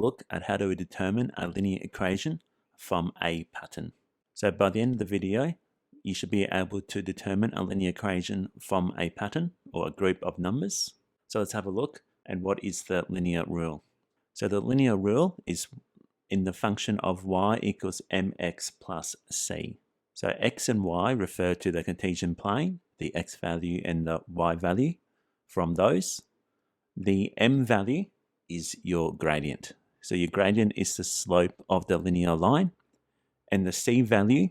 look at how do we determine a linear equation from a pattern. So by the end of the video, you should be able to determine a linear equation from a pattern or a group of numbers. So let's have a look at what is the linear rule. So the linear rule is in the function of y equals mx plus c. So x and y refer to the Cartesian plane, the x value and the y value. From those, the m value is your gradient. So your gradient is the slope of the linear line, and the c value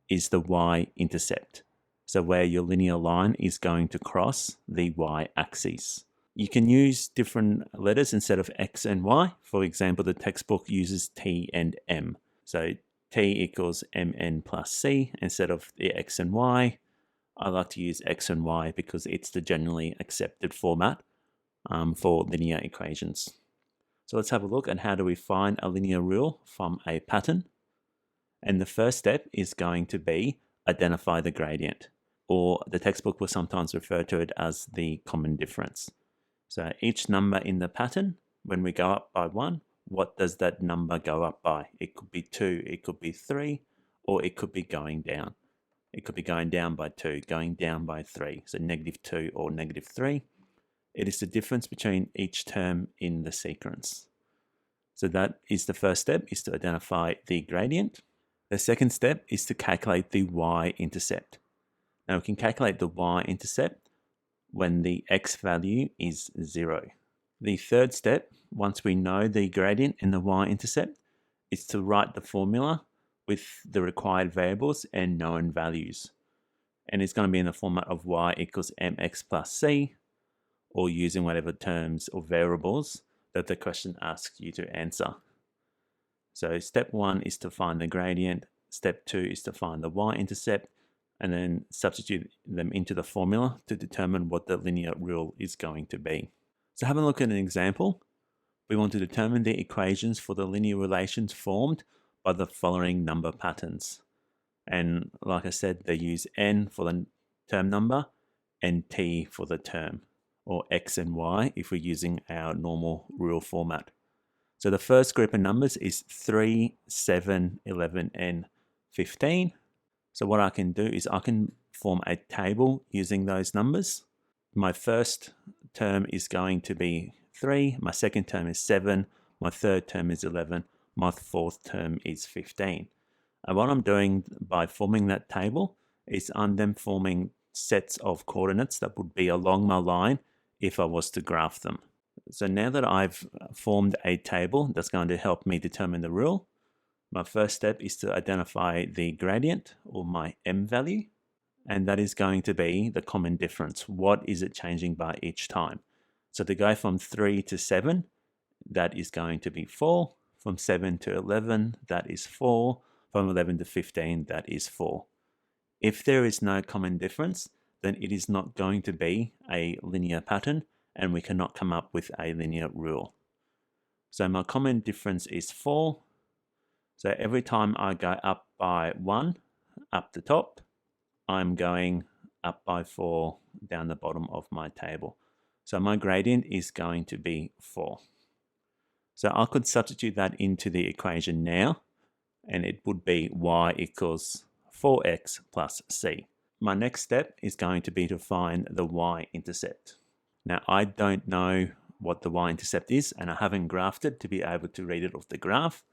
is the y-intercept. So where your linear line is going to cross the y-axis. You can use different letters instead of x and y. For example, the textbook uses t and m. So t equals mn plus c instead of the x and y. I like to use x and y because it's the generally accepted format for linear equations. So let's have a look at how do we find a linear rule from a pattern. And the first step is going to be identify the gradient, or the textbook will sometimes refer to it as the common difference. So each number in the pattern, when we go up by 1, what does that number go up by? It could be 2, it could be 3, or it could be going down. It could be going down by 2, going down by 3, so -2 or -3. It is the difference between each term in the sequence. So that is the first step, is to identify the gradient. The second step is to calculate the y-intercept. Now we can calculate the y-intercept when the x value is 0. The third step, once we know the gradient and the y-intercept, is to write the formula with the required variables and known values. And it's going to be in the format of y equals mx plus c, or using whatever terms or variables that the question asks you to answer. So step 1 is to find the gradient, step 2 is to find the y-intercept, and then substitute them into the formula to determine what the linear rule is going to be. So having a look at an example, we want to determine the equations for the linear relations formed by the following number patterns. And like I said, they use n for the term number and t for the term, or x and y if we're using our normal rule format. So the first group of numbers is 3, 7, 11, and 15. So what I can do is I can form a table using those numbers. My first term is going to be 3, my second term is 7, my third term is 11, my fourth term is 15. And what I'm doing by forming that table is I'm then forming sets of coordinates that would be along my line if I was to graph them. So now that I've formed a table that's going to help me determine the rule, my first step is to identify the gradient, or my m value, and that is going to be the common difference. What is it changing by each time? So to go from 3 to 7, that is going to be 4. From 7 to 11, that is 4. From 11 to 15, that is 4. If there is no common difference, then it is not going to be a linear pattern, and we cannot come up with a linear rule. So my common difference is 4. So every time I go up by 1 up the top, I'm going up by 4 down the bottom of my table. So my gradient is going to be 4. So I could substitute that into the equation now, and it would be y equals 4x plus c. My next step is going to be to find the y-intercept. Now I don't know what the y-intercept is, and I haven't graphed it to be able to read it off the graph.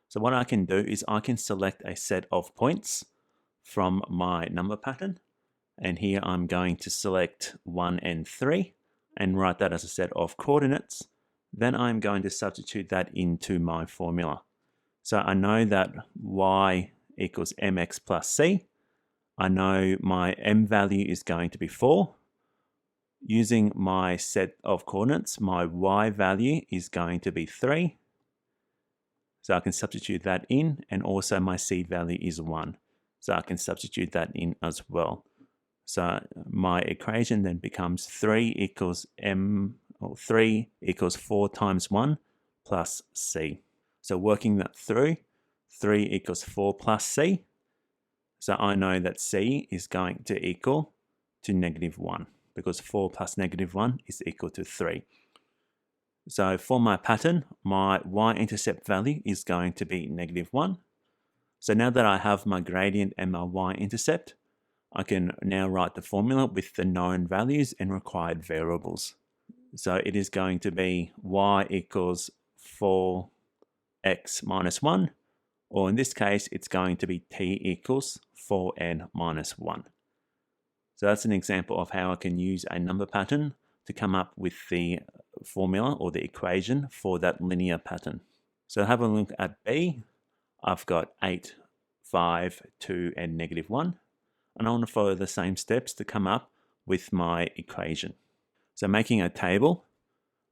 So what I can do is I can select a set of points from my number pattern, and here I'm going to select 1 and 3 and write that as a set of coordinates. Then I'm going to substitute that into my formula. So I know that y equals mx plus c. I know my m value is going to be 4. Using my set of coordinates, my y value is going to be 3. So I can substitute that in, and also my c value is 1. So I can substitute that in as well. So my equation then becomes 3 equals 4 times 1 plus c. So working that through, 3 equals 4 plus c. So I know that c is going to equal to -1, because 4 plus -1 is equal to 3. So for my pattern, my y-intercept value is going to be -1. So now that I have my gradient and my y-intercept, I can now write the formula with the known values and required variables. So it is going to be y equals 4x minus 1, or in this case, it's going to be t equals 4n minus 1. So that's an example of how I can use a number pattern to come up with the formula or the equation for that linear pattern. So have a look at B. I've got 8, 5, 2, and -1. And I want to follow the same steps to come up with my equation. So making a table,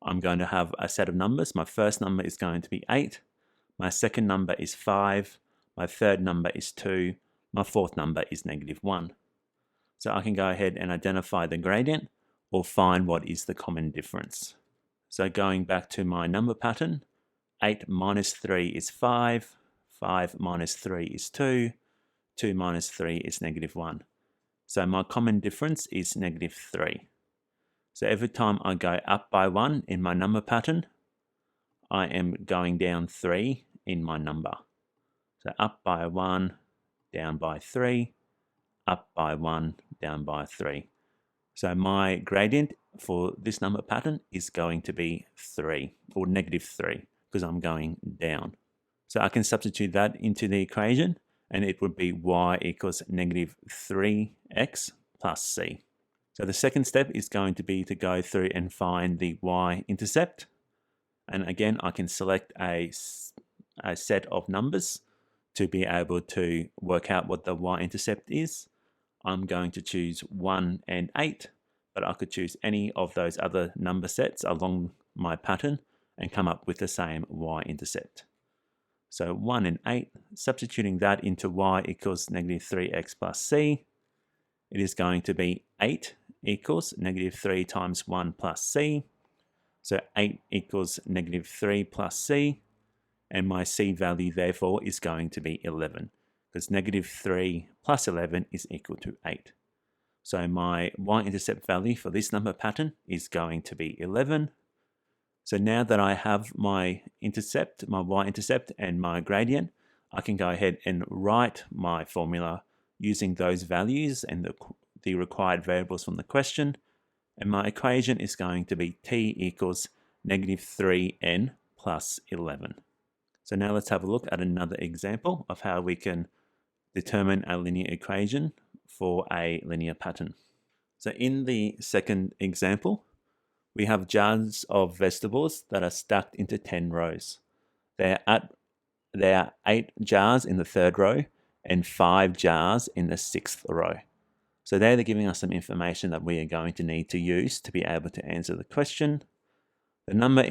I'm going to have a set of numbers. My first number is going to be 8. My second number is 5. My third number is 2. My fourth number is -1. So I can go ahead and identify the gradient or find what is the common difference. So going back to my number pattern, 8 minus 3 is 5. 5 minus 3 is 2. 2 minus 3 is -1. So my common difference is -3. So every time I go up by 1 in my number pattern, I am going down 3 in my number. So up by 1, down by 3, up by 1, down by 3. So my gradient for this number pattern is going to be 3, or -3, because I'm going down. So I can substitute that into the equation, and it would be y equals -3x plus c. So the second step is going to be to go through and find the y-intercept. And again, I can select a set of numbers to be able to work out what the y-intercept is. I'm going to choose 1 and 8, but I could choose any of those other number sets along my pattern and come up with the same y-intercept. So 1 and 8, substituting that into y equals -3x plus c, it is going to be 8 equals -3 times 1 plus c. So 8 equals -3 plus c, and my c value therefore is going to be 11, because -3 plus 11 is equal to 8. So my y-intercept value for this number pattern is going to be 11. So now that I have my intercept, my y-intercept and my gradient, I can go ahead and write my formula using those values and the required variables from the question. And my equation is going to be t equals -3n plus 11. So now let's have a look at another example of how we can determine a linear equation for a linear pattern. So in the second example, we have jars of vegetables that are stacked into 10 rows. There are 8 jars in the third row and 5 jars in the sixth row. So they're giving us some information that we are going to need to use to be able to answer the question. The number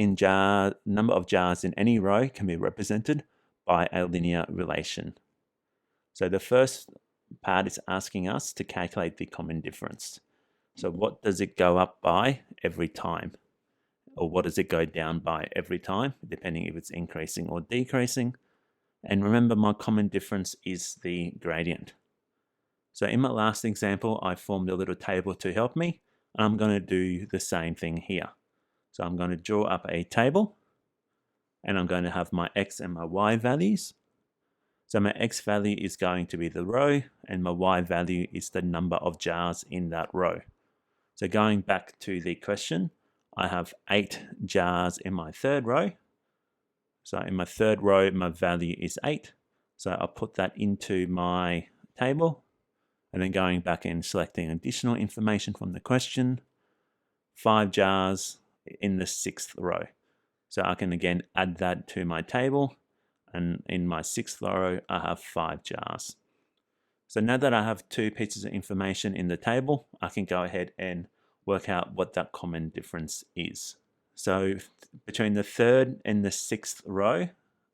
of jars in any row can be represented by a linear relation. So the first part is asking us to calculate the common difference. So what does it go up by every time? Or what does it go down by every time, depending if it's increasing or decreasing? And remember, my common difference is the gradient. So in my last example, I formed a little table to help me, and I'm going to do the same thing here. So I'm going to draw up a table, and I'm going to have my x and my y values. So my x value is going to be the row, and my y value is the number of jars in that row. So going back to the question, I have 8 jars in my third row. So in my third row, my value is 8. So I'll put that into my table, and then going back and selecting additional information from the question, 5 jars in the sixth row. So I can again add that to my table, and in my sixth row, I have 5 jars. So now that I have 2 pieces of information in the table, I can go ahead and work out what that common difference is. So between the third and the sixth row,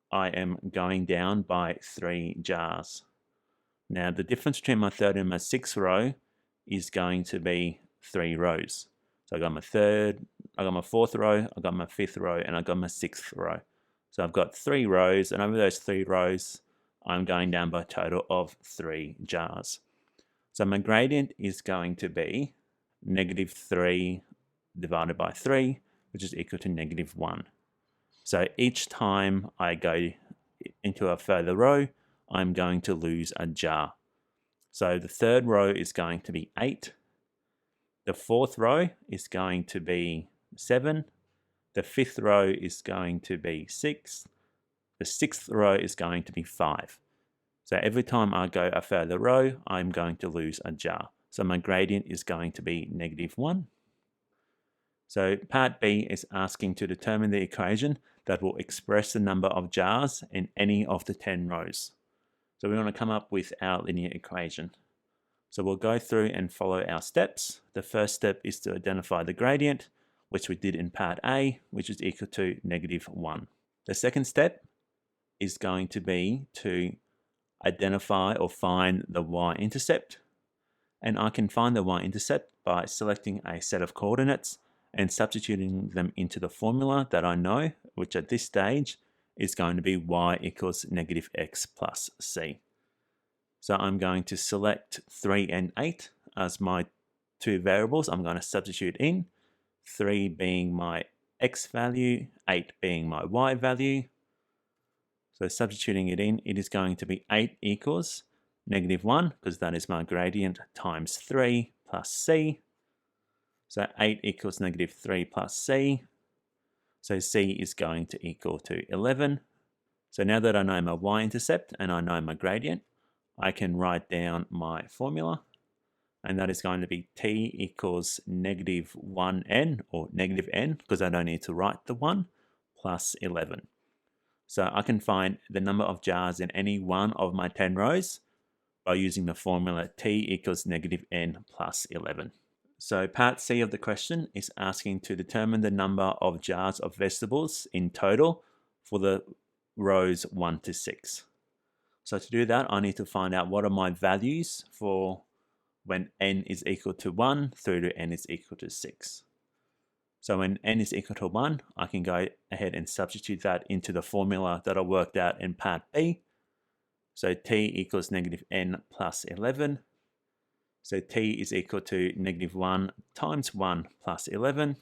I am going down by 3 jars. Now the difference between my third and my sixth row is going to be 3 rows. So I got my third, I got my fourth row, I got my fifth row, and I got my sixth row. So I've got 3 rows, and over those 3 rows, I'm going down by a total of 3 jars. So my gradient is going to be -3 divided by 3, which is equal to -1. So each time I go into a further row, I'm going to lose a jar. So the third row is going to be 8. The fourth row is going to be 7. The fifth row is going to be 6. The sixth row is going to be 5. So every time I go a further row, I'm going to lose a jar. So my gradient is going to be -1. So part B is asking to determine the equation that will express the number of jars in any of the 10 rows. So we want to come up with our linear equation. So we'll go through and follow our steps. The first step is to identify the gradient, which we did in part A, which is equal to -1. The second step is going to be to identify or find the y-intercept. And I can find the y-intercept by selecting a set of coordinates and substituting them into the formula that I know, which at this stage is going to be y equals -x plus c. So I'm going to select 3 and 8 as my two variables I'm going to substitute in, 3 being my x value, 8 being my y value. So substituting it in, it is going to be 8 equals -1, because that is my gradient, times 3 plus c. So 8 equals -3 plus c. So c is going to equal to 11. So now that I know my y-intercept and I know my gradient, I can write down my formula, and that is going to be t equals -1n, or -n, because I don't need to write the 1, plus 11. So I can find the number of jars in any one of my 10 rows by using the formula t equals -n plus 11. So part C of the question is asking to determine the number of jars of vegetables in total for the rows 1 to 6. So to do that, I need to find out what are my values for when n is equal to 1 through to n is equal to 6. So when n is equal to 1, I can go ahead and substitute that into the formula that I worked out in part B. So t equals -n plus 11. So t is equal to -1 times 1 plus 11.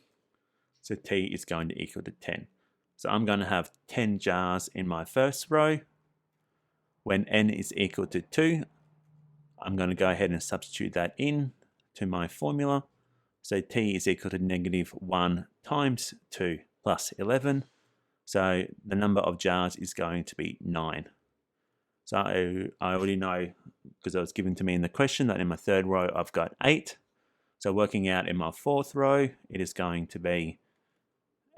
So t is going to equal to 10. So I'm going to have 10 jars in my first row. When n is equal to 2, I'm going to go ahead and substitute that in to my formula. So t is equal to -1 times 2 plus 11. So the number of jars is going to be 9. So I already know, because it was given to me in the question, that in my third row I've got 8. So working out in my fourth row, it is going to be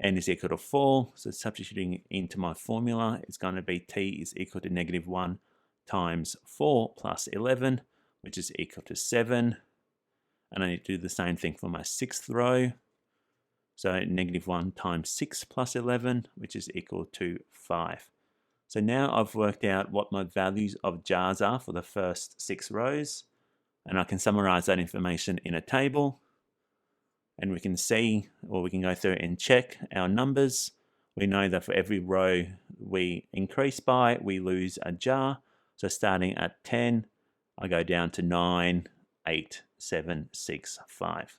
n is equal to 4. So substituting into my formula, it's going to be t is equal to -1 times 4 plus 11, which is equal to 7. And I need to do the same thing for my sixth row. So -1 times 6 plus 11, which is equal to 5. So now I've worked out what my values of jars are for the first 6 rows, and I can summarize that information in a table. And we can see, or we can go through and check our numbers. We know that for every row we increase by, we lose a jar. So starting at 10, I go down to 9, 8, 7, 6, 5.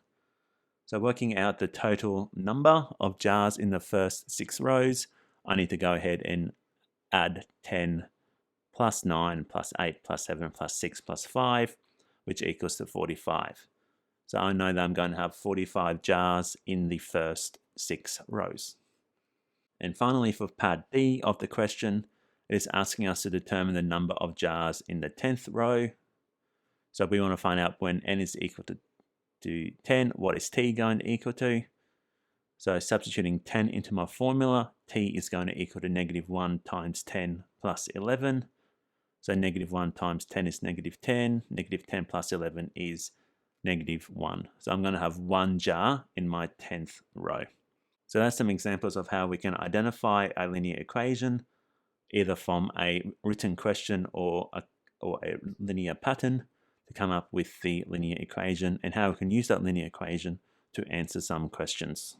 So working out the total number of jars in the first 6 rows, I need to go ahead and add 10 plus 9 plus 8 plus 7 plus 6 plus 5, which equals to 45. So I know that I'm going to have 45 jars in the first 6 rows. And finally, for part D of the question, it is asking us to determine the number of jars in the 10th row. So we want to find out when n is equal to 10, what is t going to equal to? So substituting 10 into my formula, t is going to equal to -1 times 10 plus 11. So -1 times 10 is -10. -10 plus 11 is -1. So I'm going to have 1 jar in my 10th row. So that's some examples of how we can identify a linear equation, either from a written question or a linear pattern, to come up with the linear equation, and how we can use that linear equation to answer some questions.